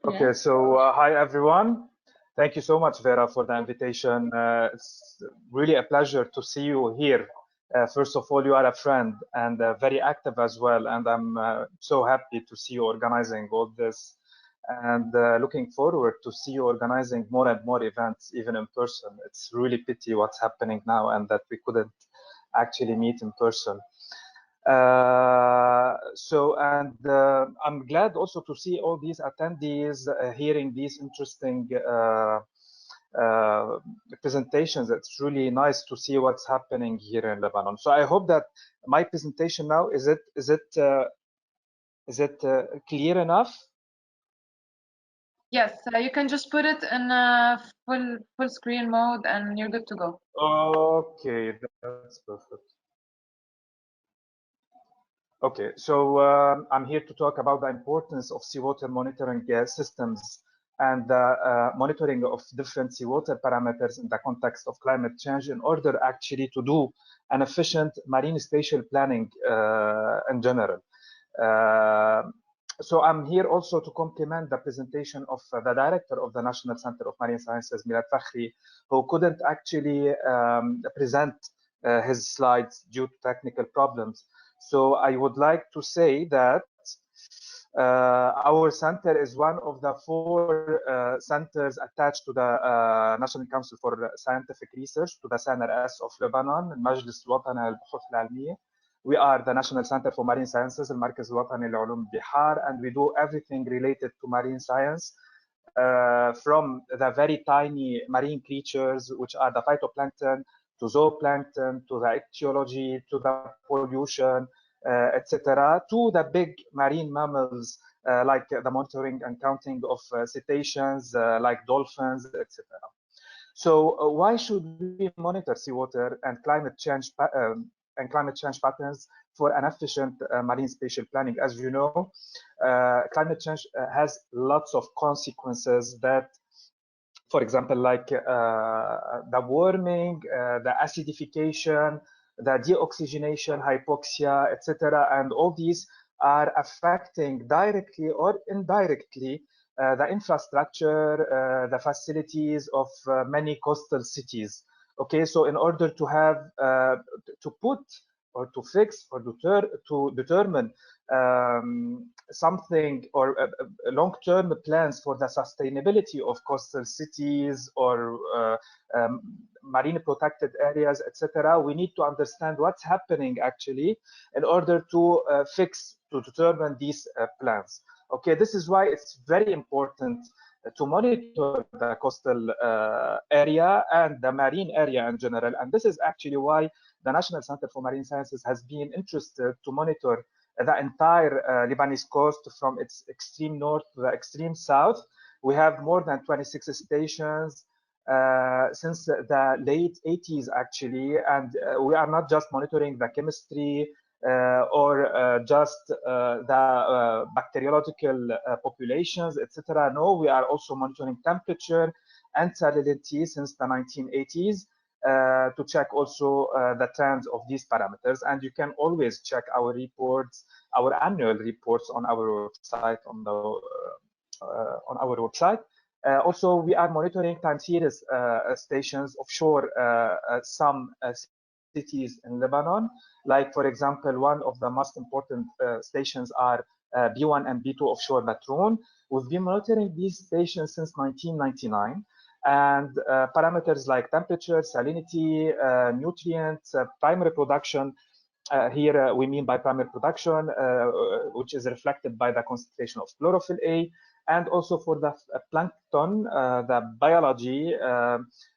Okay, so hi everyone. Thank you so much, Vera, for the invitation. It's really a pleasure to see you here. First of all, you are a friend and very active as well, and I'm so happy to see you organizing all this, and looking forward to see you organizing more and more events, even in person. It's really pity what's happening now and that we couldn't actually meet in person. I'm glad also to see all these attendees hearing these interesting presentations. It's really nice to see what's happening here in Lebanon. So I hope that my presentation now is it clear enough? Yes, you can just put it in full screen mode and you're good to go. Okay, that's perfect. Okay, so I'm here to talk about the importance of seawater monitoring systems and the monitoring of different seawater parameters in the context of climate change in order actually to do an efficient marine spatial planning in general. So I'm here also to complement the presentation of the director of the National Center of Marine Sciences, Milad Fakhri, who couldn't actually present his slides due to technical problems. So I would like to say that our center is one of the 4 centers attached to the National Council for Scientific Research, to the SNRS of Lebanon, المجلس الوطني للبحوث العلمية. We are the National Center for Marine Sciences, المركز الوطني لعلوم البحار, and we do everything related to marine science, from the very tiny marine creatures, which are the phytoplankton, to zooplankton, to the ecology, to the pollution, etc., to the big marine mammals, like the monitoring and counting of cetaceans, like dolphins, etc. So why should we monitor seawater and climate change patterns for an efficient marine spatial planning? As you know, climate change has lots of consequences that, for example, like the warming, the acidification, the deoxygenation, hypoxia, etc., and all these are affecting directly or indirectly the infrastructure, the facilities of many coastal cities. Okay, so in order to have to put or to fix or to determine something or long-term plans for the sustainability of coastal cities or marine protected areas, etc., we need to understand what's happening actually in order to to determine these plans. Okay, this is why it's very important to monitor the coastal area and the marine area in general. And this is actually why the National Center for Marine Sciences has been interested to monitor the entire Lebanese coast from its extreme north to the extreme south. We have more than 26 stations since the late 80s, actually. And we are not just monitoring the chemistry or just the bacteriological populations, etc. No, we are also monitoring temperature and salinity since the 1980s. To check also the trends of these parameters. And you can always check our reports, our annual reports on our website, on our website. Also, we are monitoring time series stations offshore some cities in Lebanon. Like, for example, one of the most important stations are B1 and B2 offshore Batroun. We've been monitoring these stations since 1999. And parameters like temperature, salinity, nutrients, primary production. Here we mean by primary production, which is reflected by the concentration of chlorophyll A, and also for the plankton, the biology,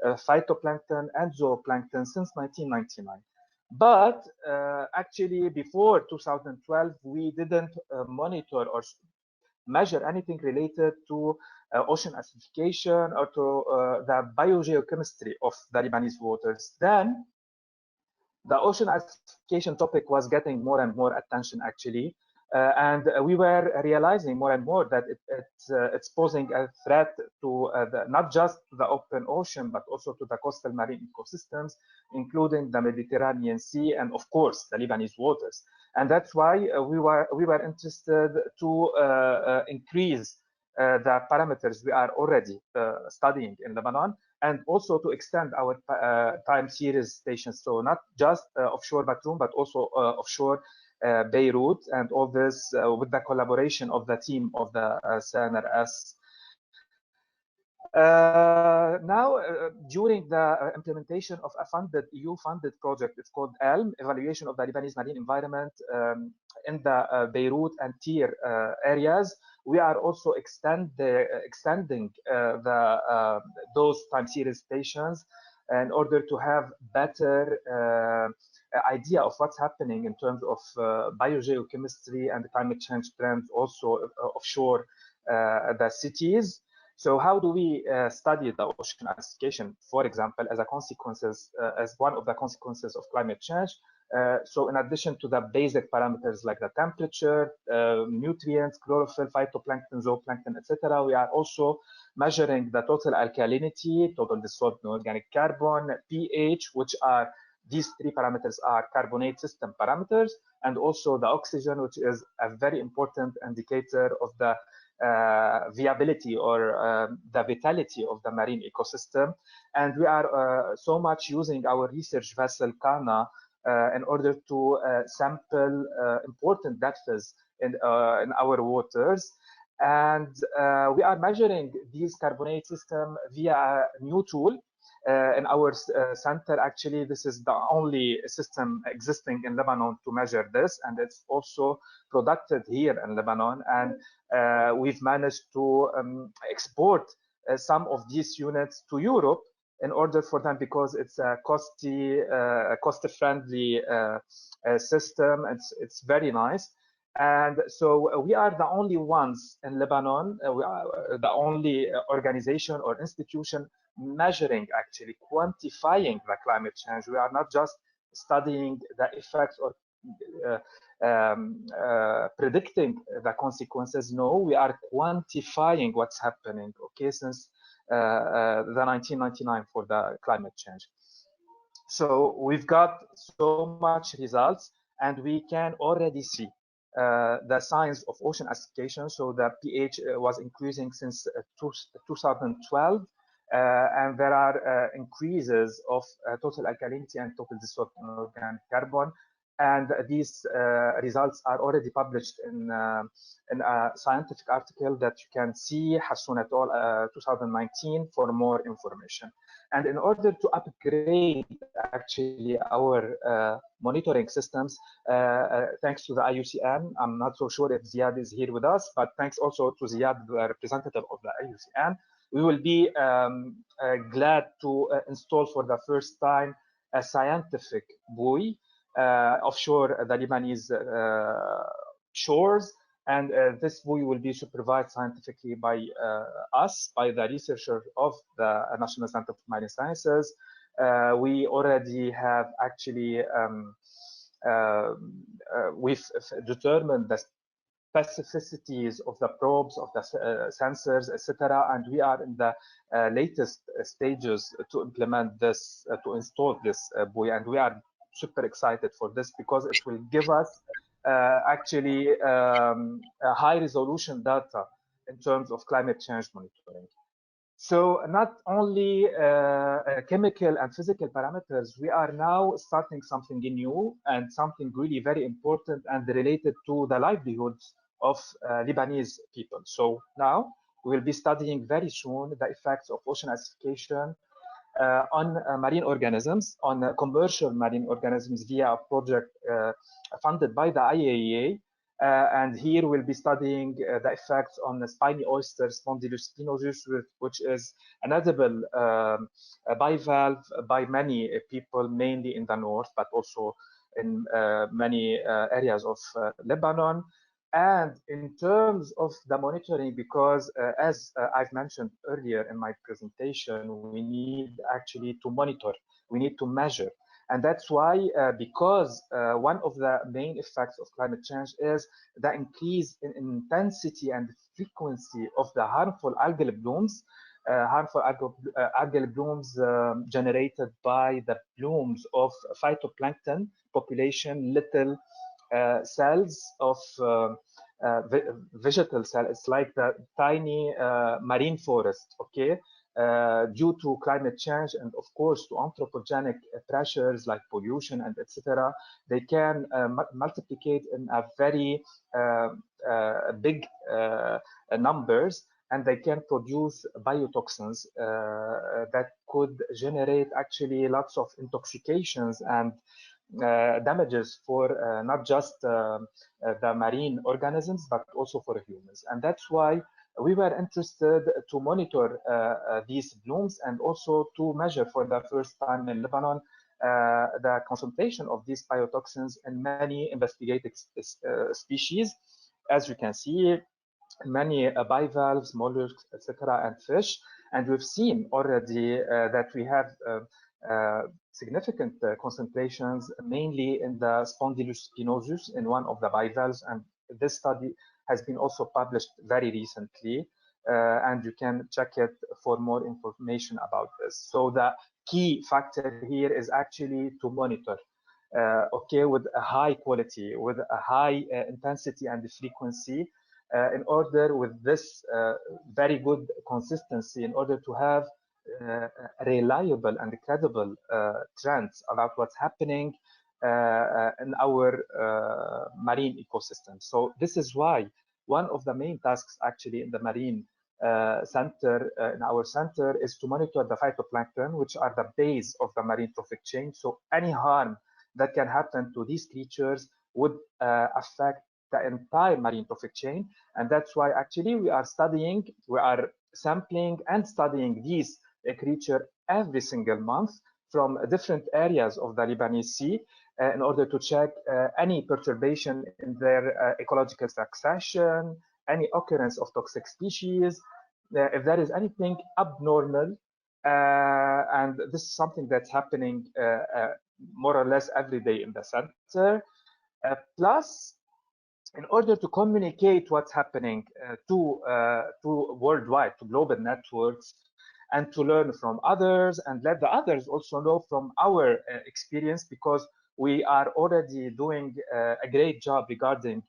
phytoplankton and zooplankton since 1999. But actually, before 2012, we didn't monitor or measure anything related to ocean acidification or to the biogeochemistry of the Lebanese waters. Then the ocean acidification topic was getting more and more attention, actually. And we were realizing more and more that it's posing a threat to not just to the open ocean, but also to the coastal marine ecosystems, including the Mediterranean Sea and, of course, the Lebanese waters. And that's why we were interested to increase the parameters we are already studying in Lebanon, and also to extend our time series stations. So not just offshore Batum, but also offshore Beirut, and all this with the collaboration of the team of the CNRS. Now, during the implementation of a EU-funded project, it's called ELM, Evaluation of the Lebanese Marine Environment in the Beirut and Tyre areas, we are also extending those time series stations in order to have better idea of what's happening in terms of biogeochemistry and climate change trends also offshore the cities. So how do we study the ocean acidification, for example, as one of the consequences of climate change? So in addition to the basic parameters like the temperature, nutrients, chlorophyll, phytoplankton, zooplankton, etc., we are also measuring the total alkalinity, total dissolved inorganic carbon, pH, which are these three parameters are carbonate system parameters, and also the oxygen, which is a very important indicator of the viability or the vitality of the marine ecosystem. And we are so much using our research vessel Kana in order to sample important depths in our waters. And we are measuring these carbonate system via a new tool in our center. Actually, this is the only system existing in Lebanon to measure this, and it's also produced here in Lebanon. And we've managed to export some of these units to Europe in order for them, because it's a cost-friendly system. It's very nice. And so we are the only ones in Lebanon, we are the only organization or institution measuring, actually quantifying the climate change. We are not just studying the effects or predicting the consequences. No, we are quantifying what's happening, okay, since the 1999 for the climate change. So we've got so much results, and we can already see the signs of ocean acidification. So the pH was increasing since 2012, and there are increases of total alkalinity and total dissolved inorganic carbon. And these results are already published in a scientific article that you can see, Hassoun et al. 2019, for more information. And in order to upgrade actually our monitoring systems, thanks to the IUCN, I'm not so sure if Ziad is here with us, but thanks also to Ziad, the representative of the IUCN, we will be glad to install for the first time a scientific buoy offshore the Lebanese shores. And this buoy will be supervised scientifically by us, by the researcher of the National Center for Marine Sciences. We already have actually, we've determined the specificities of the probes, of the sensors, etc. And we are in the latest stages to implement this, to install this buoy. And we are super excited for this, because it will give us actually high resolution data in terms of climate change monitoring. So not only chemical and physical parameters, we are now starting something new and something really very important and related to the livelihoods of Lebanese people. So now we will be studying very soon the effects of ocean acidification on marine organisms, on commercial marine organisms via a project funded by the IAEA. And here we'll be studying the effects on the spiny oysters, Spondylus spinosus, which is an edible bivalve by many people, mainly in the north, but also in many areas of Lebanon. And in terms of the monitoring, because as I've mentioned earlier in my presentation, we need actually to monitor, we need to measure. And that's why, because one of the main effects of climate change is the increase in intensity and frequency of the harmful algal blooms, algal blooms generated by the blooms of phytoplankton population, little cells of vegetal cell. It's like the tiny marine forest, okay? Due to climate change and of course to anthropogenic pressures like pollution and etc., they can multiplicate in a very big numbers, and they can produce biotoxins that could generate actually lots of intoxications and damages for not just the marine organisms, but also for humans. And that's why we were interested to monitor these blooms and also to measure for the first time in Lebanon the concentration of these biotoxins in many investigated species. As you can see, many bivalves, mollusks, etc., and fish. And we've seen already that we have significant concentrations, mainly in the Spondylus spinosus in one of the bivalves. And this study has been also published very recently. And you can check it for more information about this. So the key factor here is actually to monitor, okay, with a high quality, with a high intensity and frequency, in order with this very good consistency, in order to have reliable and credible trends about what's happening in our marine ecosystem. So this is why one of the main tasks actually in the marine center, in our center, is to monitor the phytoplankton, which are the base of the marine trophic chain. So any harm that can happen to these creatures would affect the entire marine trophic chain. And that's why actually we are sampling and studying these creatures every single month from different areas of the Lebanese Sea in order to check any perturbation in their ecological succession, any occurrence of toxic species, if there is anything abnormal. And this is something that's happening more or less every day in the center. Plus, in order to communicate what's happening to worldwide, to global networks, and to learn from others and let the others also know from our experience, because we are already doing a great job regarding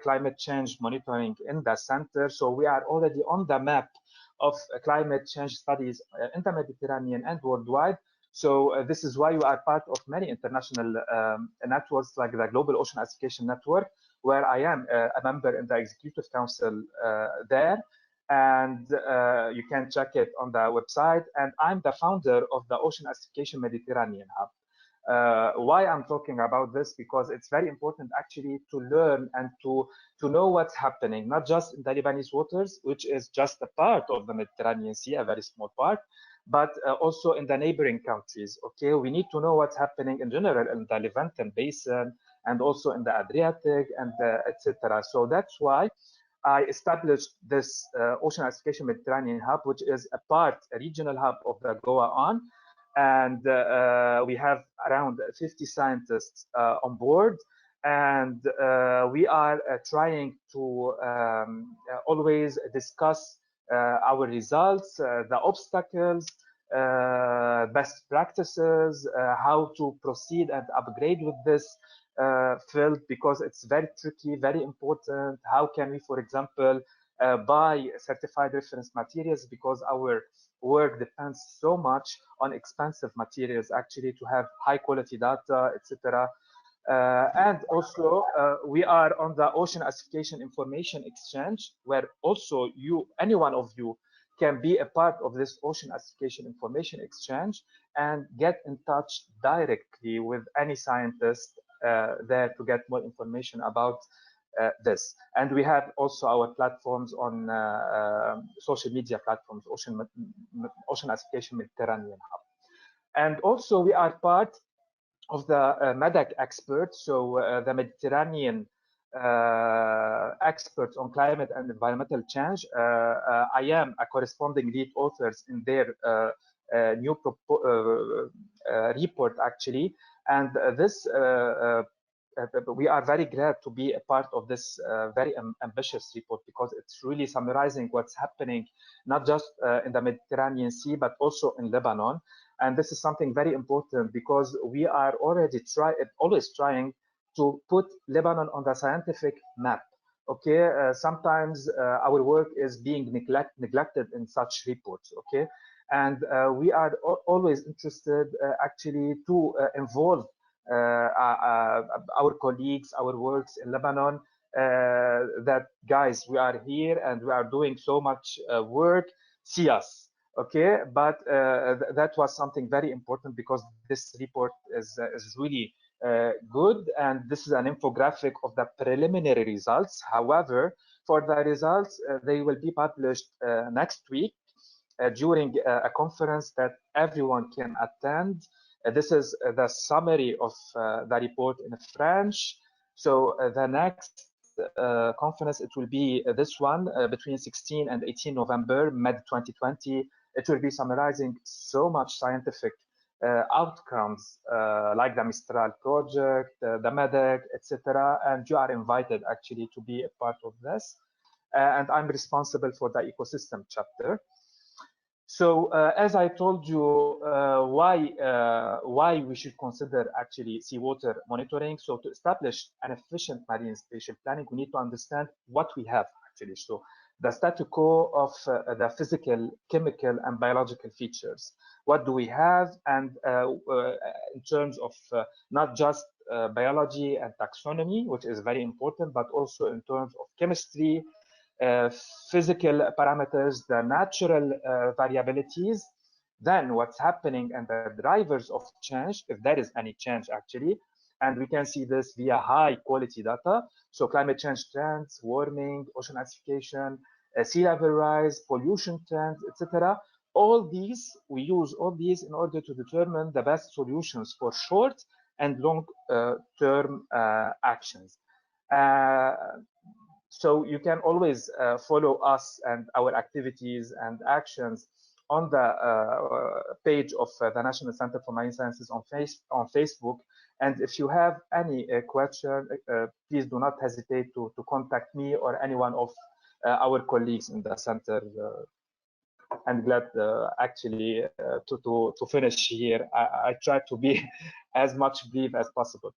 climate change monitoring in the center. So we are already on the map of climate change studies in the Mediterranean and worldwide. So this is why we are part of many international networks like the Global Ocean Acidification Network, where I am a member in the Executive Council there. And you can check it on the website. And I'm the founder of the Ocean Acidification Mediterranean Hub. Why I'm talking about this? Because it's very important actually to learn and to know what's happening, not just in the Lebanese waters, which is just a part of the Mediterranean Sea, a very small part, but also in the neighboring countries. Okay, we need to know what's happening in general in the Levanten Basin and also in the Adriatic and etc. So that's why I established this Ocean Acidification Mediterranean Hub, which is a regional hub of the GOA. And we have around 50 scientists on board. And we are trying to always discuss our results, the obstacles, best practices, how to proceed and upgrade with this field, because it's very tricky, very important. How can we, for example, buy certified reference materials, because our work depends so much on expensive materials actually to have high quality data, etc. And also we are on the Ocean Acidification Information Exchange, where also any one of you can be a part of this Ocean Acidification Information Exchange and get in touch directly with any scientist there to get more information about this. And we have also our platforms on social media platforms, Ocean Acidification Mediterranean Hub. And also we are part of the MEDAC experts, so the Mediterranean experts on climate and environmental change. I am a corresponding lead author in their new report actually, and this we are very glad to be a part of this very ambitious report, because it's really summarizing what's happening not just in the Mediterranean Sea but also in Lebanon. And this is something very important, because we are already always trying to put Lebanon on the scientific map. Okay, sometimes our work is being neglected in such reports. Okay, and we are always interested actually to involve our colleagues, our works in Lebanon. That guys, we are here and we are doing so much work. See us. Okay, but that was something very important because this report is really good, and this is an infographic of the preliminary results. However, for the results, they will be published next week during a conference that everyone can attend. This is the summary of the report in French. So the next conference, it will be this one between 16 and 18 November, mid 2020. It will be summarizing so much scientific outcomes like the Mistral project, the MEDEC, etc. And you are invited actually to be a part of this. And I'm responsible for the ecosystem chapter. So as I told you, why we should consider actually seawater monitoring. So to establish an efficient marine spatial planning, we need to understand what we have actually. So the status quo of the physical, chemical, and biological features. What do we have? And in terms of not just biology and taxonomy, which is very important, but also in terms of chemistry, physical parameters, the natural variabilities, then what's happening and the drivers of change, if there is any change actually. And we can see this via high quality data. So climate change trends, warming, ocean acidification, sea level rise, pollution trends, etc. All these, we use all these in order to determine the best solutions for short and long term actions. So you can always follow us and our activities and actions on the page of the National Center for Marine Sciences on Facebook. And if you have any question, please do not hesitate to contact me or anyone of our colleagues in the center. I'm glad actually to finish here. I try to be as much brief as possible.